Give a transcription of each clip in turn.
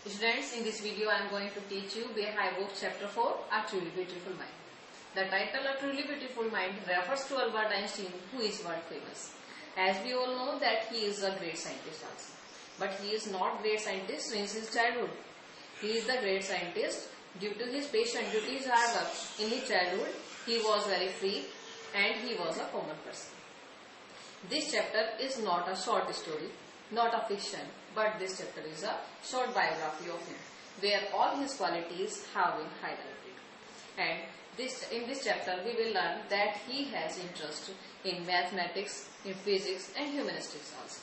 Students, in this video I am going to teach you Beehive Book Chapter 4, A Truly Beautiful Mind. The title A Truly Beautiful Mind refers to Albert Einstein, who is world famous. As we all know that he is a great scientist also. But he is not great scientist since his childhood. He is the great scientist due to his patience, due to his hard work. In his childhood, he was very free and he was a common person. This chapter is not a short story, not a fiction, but this chapter is a short biography of him, where all his qualities have been highlighted. And in this chapter we will learn that he has interest in mathematics, in physics and humanistics also.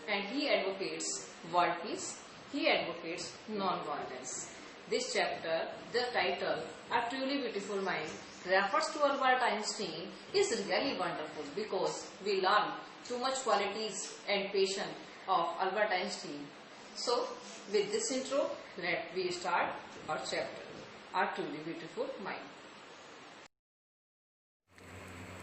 And he advocates world peace, he advocates non-violence. This chapter, the title, A Truly Beautiful Mind, refers to Albert Einstein is really wonderful because we learn too much qualities and patience of Albert Einstein. So, with this intro, let we start our chapter, A Truly Beautiful Mind.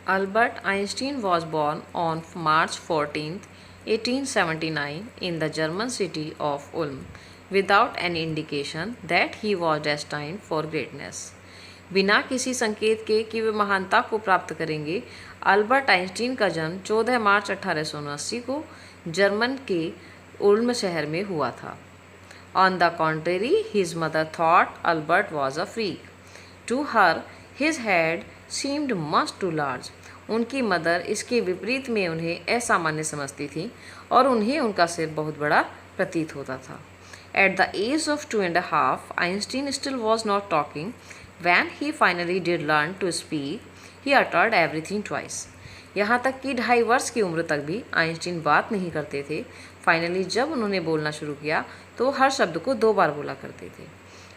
Albert Einstein was born on March 14, 1879 in the German city of Ulm without any indication that he was destined for greatness. बिना किसी संकेत के कि वे महानता को प्राप्त करेंगे, Albert Einstein का जन्म 14 मार्च 1879 को जर्मन के उल्म शहर में हुआ था. On the contrary, his mother thought Albert was a freak. To her his head seemed much too large. उनकी मदर इसके विपरीत में उन्हें असामान्य समझती थी और उन्हें उनका सिर बहुत बड़ा प्रतीत होता था. At the age of 2.5, Einstein still was not talking. When he finally did learn to speak, he uttered everything twice. यहाँ तक कि 2.5 वर्ष की उम्र तक भी आइंस्टीन बात नहीं करते थे. फाइनली जब उन्होंने बोलना शुरू किया तो हर शब्द को 2 बार बोला करते थे.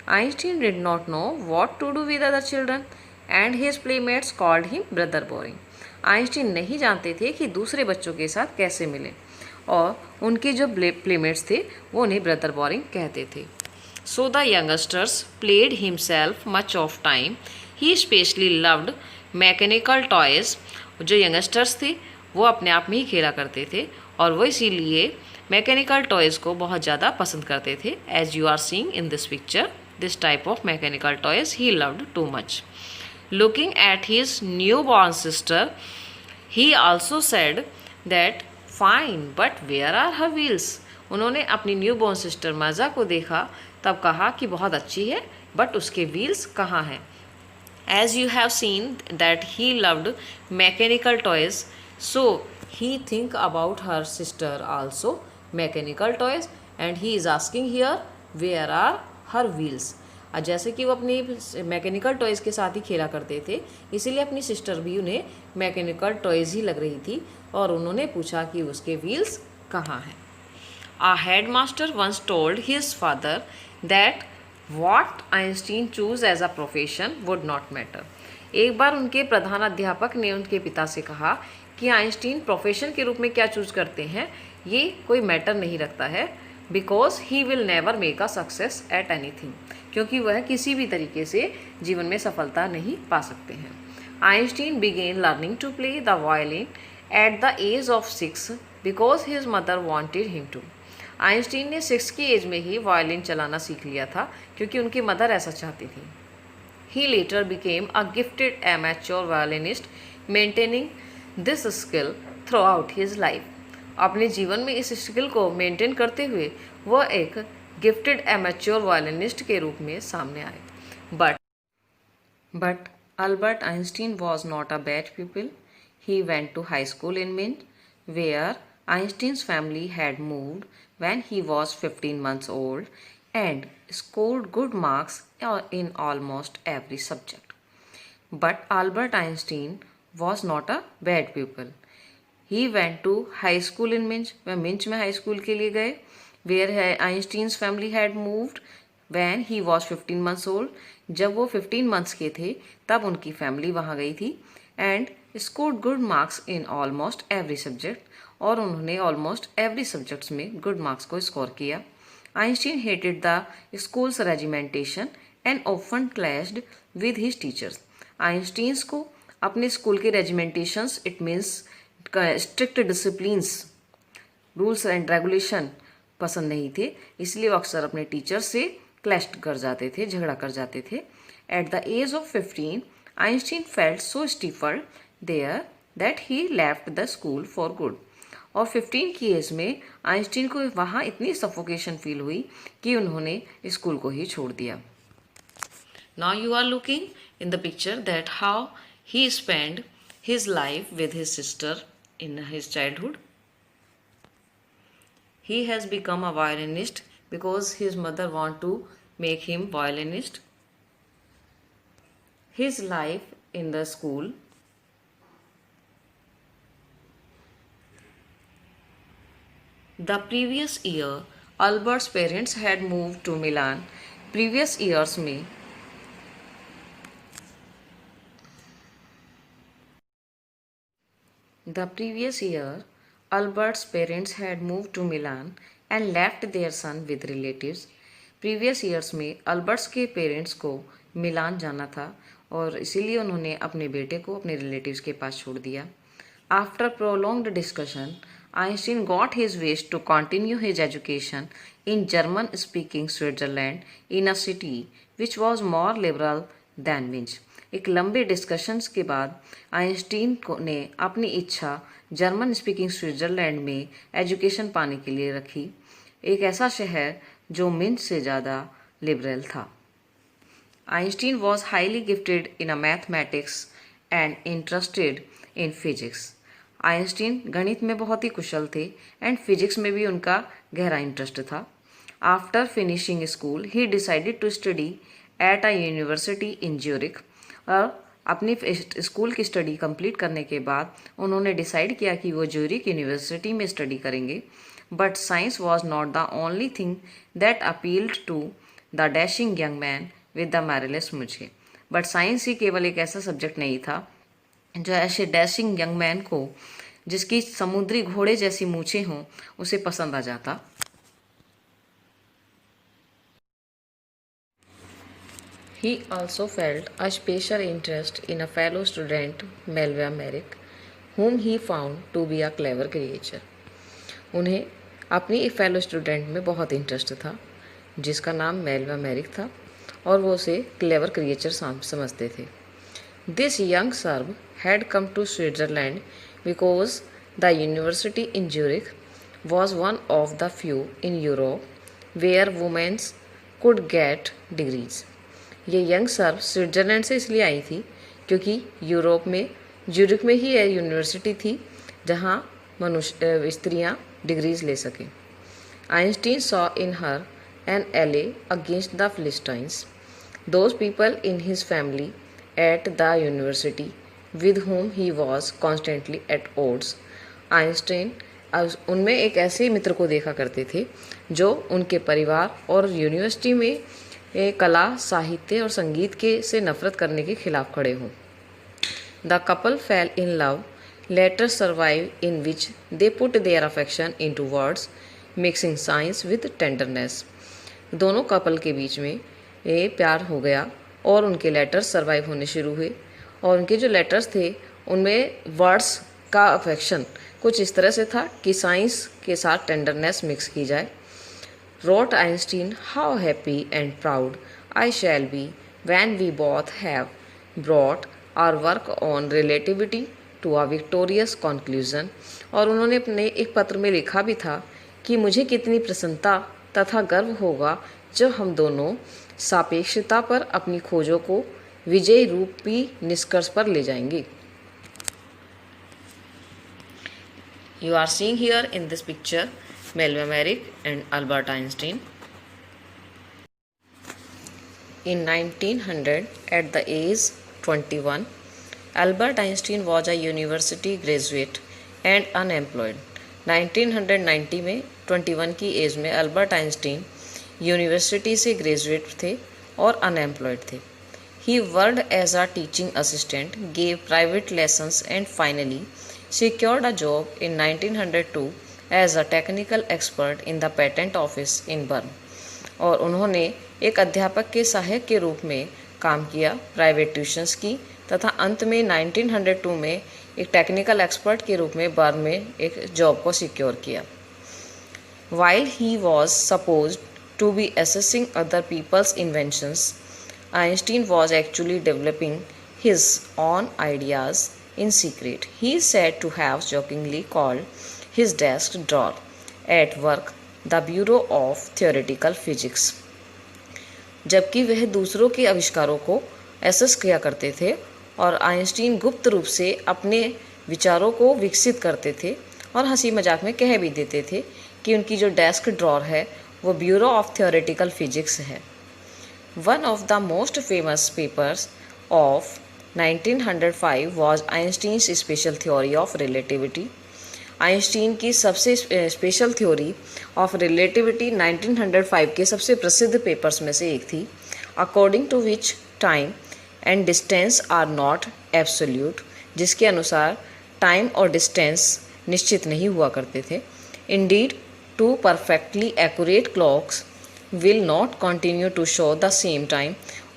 Einstein did not know what to do with other children and his playmates called him brother boring. Einstein नहीं जानते थे कि दूसरे बच्चों के साथ कैसे मिलें और उनके जो प्लेमेट्स थे वो उन्हें ब्रदर बोरिंग कहते थे. So the youngsters played himself much of time. He especially loved mechanical toys. जो यंगस्टर्स थे वो अपने आप में ही खेला करते थे और वो इसीलिए मैकेनिकल टॉयज़ को बहुत ज़्यादा पसंद करते थे. As you are seeing in this picture, this type of mechanical toys he loved too much. Looking at his newborn sister, he also said that fine, but where are her wheels? उन्होंने अपनी newborn sister मज़ा को देखा तब कहा कि बहुत अच्छी है बट उसके व्हील्स कहाँ हैं. As you have seen that he loved mechanical toys, so he think about her sister also mechanical toys and he is asking here where are her wheels. जैसे कि वो अपनी मैकेनिकल टॉयज़ के साथ ही खेला करते थे इसीलिए अपनी सिस्टर भी उन्हें मैकेनिकल टॉयज़ ही लग रही थी और उन्होंने पूछा कि उसके व्हील्स कहाँ हैं. A headmaster once told his father that what Einstein chose as a profession would not matter. एक बार उनके प्रधान अध्यापक ने उनके पिता से कहा कि आइंस्टीन प्रोफेशन के रूप में क्या चूज करते हैं ये कोई मैटर नहीं रखता है, because he will never make a success at anything, क्योंकि वह किसी भी तरीके से जीवन में सफलता नहीं पा सकते हैं. Einstein began learning to play the violin at the age of 6 because his mother wanted him to. Einstein ने 6 की एज में ही वायलिन चलाना सीख लिया था क्योंकि उनकी मदर ऐसा चाहती थी. He later became a gifted amateur violinist, maintaining this skill throughout his life. अपने जीवन में इस स्किल को मेंटेन करते हुए वह एक गिफ्टेड एमेच्योर वायलिनिस्ट के रूप में सामने आए. But Albert Einstein was not a bad people. He went to high school in Mint, where Einstein's family had moved when he was 15 months old and scored good marks in almost every subject. But Albert Einstein was not a bad pupil. He went to high school in Minsk. वह मिंच में high school के लिए गए. Where Einstein's family had moved when he was 15 months old. जब वो 15 months के थे तब उनकी फैमिली वहाँ गई थी. And scored good marks in almost every subject. और उन्होंने ऑलमोस्ट एवरी सब्जेक्ट्स में गुड मार्क्स को स्कोर किया. Einstein hated the school's regimentation and often clashed with his teachers. Einstein's को अपने स्कूल के regimentations, it means strict disciplines, rules and regulation पसंद नहीं थे, इसलिए वो अक्सर अपने टीचर से क्लैश कर जाते थे, झगड़ा कर जाते थे। At the age of 15 Einstein felt so stifled there that he left the school for good. और 15 की एज में आइंस्टीन को वहाँ इतनी सफोकेशन फील हुई कि उन्होंने स्कूल को ही छोड़ दिया। Now you are looking in the picture that how he spend his life with his sister in his childhood. He has become a violinist because his mother want to make him violinist. His life in the school. The previous year, Albert's parents had moved to Milan. Previous years में The previous year, Albert's parents had moved to Milan and left their son with relatives. Previous years में Albert's के parents को मिलान जाना था और इसीलिए उन्होंने अपने बेटे को अपने रिलेटिव्स के पास छोड़ दिया। After prolonged discussion, Einstein got his wish to continue his education in German-speaking Switzerland in a city which was more liberal than Minsk. एक लंबे डिस्कशंस के बाद आइंस्टीन ने अपनी इच्छा जर्मन स्पीकिंग स्विट्जरलैंड में एजुकेशन पाने के लिए रखी, एक ऐसा शहर जो मिन्स से ज़्यादा लिबरल था। Einstein was highly gifted in a mathematics and interested in physics. Einstein गणित में बहुत ही कुशल थे एंड फिजिक्स में भी उनका गहरा इंटरेस्ट था। After finishing school he decided to study at a university in Zurich. और अपनी स्कूल की स्टडी कंप्लीट करने के बाद उन्होंने डिसाइड किया कि वो ज्यूरिख यूनिवर्सिटी में स्टडी करेंगे। But science was not the only thing that appealed to the dashing young man with the मैरिलेस मुझे। बट साइंस ही केवल एक ऐसा सब्जेक्ट नहीं था जो ऐसे डैशिंग यंग मैन को, जिसकी समुद्री घोड़े जैसी मूछें हों, उसे पसंद आ जाता। He also felt a special interest in a fellow student, Melva Merrick, whom he found to be a clever creature. उन्हें अपनी एक फेलो स्टूडेंट में बहुत इंटरेस्ट था जिसका नाम मेलवा मैरिक था और वो उसे क्लेवर क्रिएचर समझते थे। This young Serb had come to Switzerland because the university in Zurich was one of the few in Europe where women could get degrees. ये यंग सर्ब स्विट्जरलैंड से इसलिए आई थी क्योंकि यूरोप में ज्यूरिख में ही university थी जहाँ स्त्रियाँ डिग्रीज ले सकें। Einstein saw in her an ally against the philistines, those people in his family at the university with whom he was constantly at odds. Einstein उनमें एक ऐसे मित्र को देखा करते थे जो उनके परिवार और यूनिवर्सिटी में कला, साहित्य और संगीत के से नफरत करने के खिलाफ खड़े हों। The couple fell in love, letter survive in which they put their affection into words, mixing science with tenderness. दोनों कपल के बीच में ये प्यार हो गया और उनके लेटर्स सर्वाइव होने शुरू हुए और उनके जो लेटर्स थे उनमें वर्ड्स का अफेक्शन कुछ इस तरह से था कि साइंस के साथ टेंडरनेस मिक्स की जाए। Wrote Einstein, how happy and proud I shall be when we both have brought our work on relativity to a victorious conclusion। और उन्होंने अपने एक पत्र में लिखा भी था कि मुझे कितनी प्रसन्नता तथा गर्व होगा जब हम दोनों सापेक्षता पर अपनी खोजों को विजयी रूपी निष्कर्ष पर ले जाएंगे। You are seeing here in this picture Melva Merrick and Albert Einstein. In 1900, at the age 21, Albert Einstein was a university graduate and unemployed. 1990 में 21 की एज में अल्बर्ट आइंस्टीन यूनिवर्सिटी से ग्रेजुएट थे और अनएम्प्लॉयड थे। He worked as a teaching assistant, gave private lessons and finally secured a job in 1902 as a technical expert in the patent office in Bern। और उन्होंने एक अध्यापक के सहायक के रूप में काम किया, प्राइवेट ट्यूशन्स की, तथा अंत में 1902 में एक टेक्निकल एक्सपर्ट के रूप में बर्न में एक जॉब को सिक्योर किया। While he was supposed to be assessing other people's inventions, Einstein was actually developing his own ideas in secret. He is said to have jokingly called his desk drawer at work the Bureau of Theoretical Physics. जबकि वह दूसरों के आविष्कारों को assess किया करते थे और आइंस्टीन गुप्त रूप से अपने विचारों को विकसित करते थे और हंसी मजाक में कह भी देते थे कि उनकी जो डेस्क ड्रॉर है वो ब्यूरो ऑफ थियोरेटिकल फिजिक्स है. One of the most famous papers of 1905 was Einstein's special theory of relativity. Einstein की सबसे स्पेशल थ्योरी ऑफ रिलेटिविटी 1905 के सबसे प्रसिद्ध पेपर्स में से एक थी. According to which time and distance are not absolute, जिसके अनुसार टाइम और डिस्टेंस निश्चित नहीं हुआ करते थे. Indeed two perfectly accurate clocks will not continue to show the same time.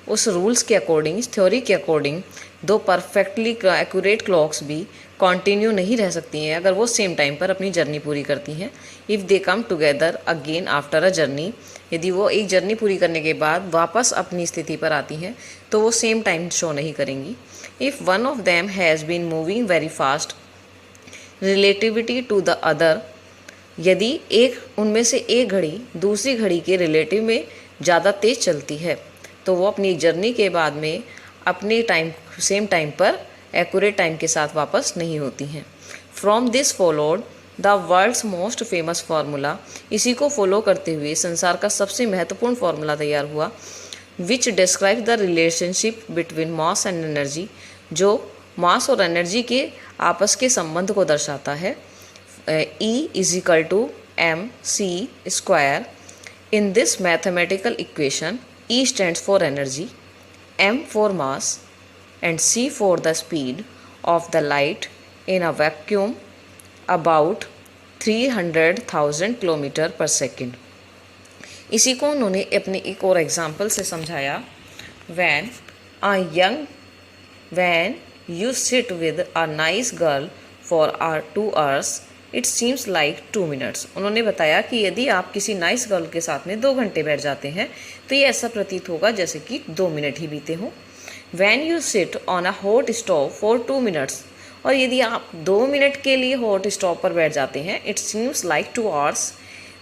उस रूल्स के अकॉर्डिंग, इस थ्योरी के अकॉर्डिंग, दो परफेक्टली एक्यूरेट क्लॉक्स भी कंटिन्यू नहीं रह सकती हैं अगर वो सेम टाइम पर अपनी जर्नी पूरी करती हैं. If they come together again after a journey, यदि वो एक जर्नी पूरी करने के बाद वापस अपनी स्थिति पर आती हैं तो वो सेम टाइम शो नहीं करेंगी. If one of them has been moving very fast relativity to the other, यदि एक उनमें से एक घड़ी दूसरी घड़ी के रिलेटिव में ज़्यादा तेज़ चलती है तो वो अपनी जर्नी के बाद में अपने टाइम सेम टाइम पर एक्यूरेट टाइम के साथ वापस नहीं होती हैं. From this followed the world's most famous formula. इसी को फॉलो करते हुए संसार का सबसे महत्वपूर्ण फार्मूला तैयार हुआ. विच describe the relationship between mass and energy, जो मास और एनर्जी के आपस के संबंध को दर्शाता है. E is equal to mc². In this mathematical equation, E stands for energy, m for mass, and c for the speed of the light in a vacuum about 300,000 kilometre पर सेकेंड. इसी को उन्होंने अपने एक और एग्जाम्पल से समझाया. when you sit with a nice girl for 2 hours, it seems like 2 minutes. उन्होंने बताया कि यदि आप किसी नाइस गर्ल के साथ में 2 घंटे बैठ जाते हैं तो ये ऐसा प्रतीत होगा जैसे कि 2 मिनट ही बीते हों. When you sit on a hot stove for 2 minutes, और यदि आप 2 मिनट के लिए हॉट स्टोव पर बैठ जाते हैं, it seems like 2 hours.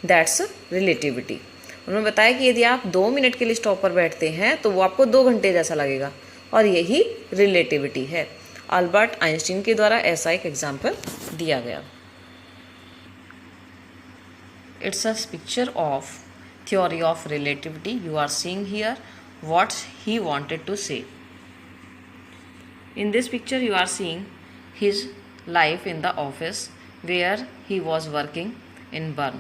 That's relativity. उन्होंने बताया कि यदि आप 2 मिनट के लिए स्टोव पर बैठते हैं तो वो आपको 2 घंटे जैसा लगेगा, और यही रिलेटिविटी है. अल्बर्ट आइंस्टीन के द्वारा ऐसा एक एग्जाम्पल दिया गया. It's a picture of theory of relativity. You are seeing here what he wanted to say. In this picture you are seeing his life in the office where he was working in Bern.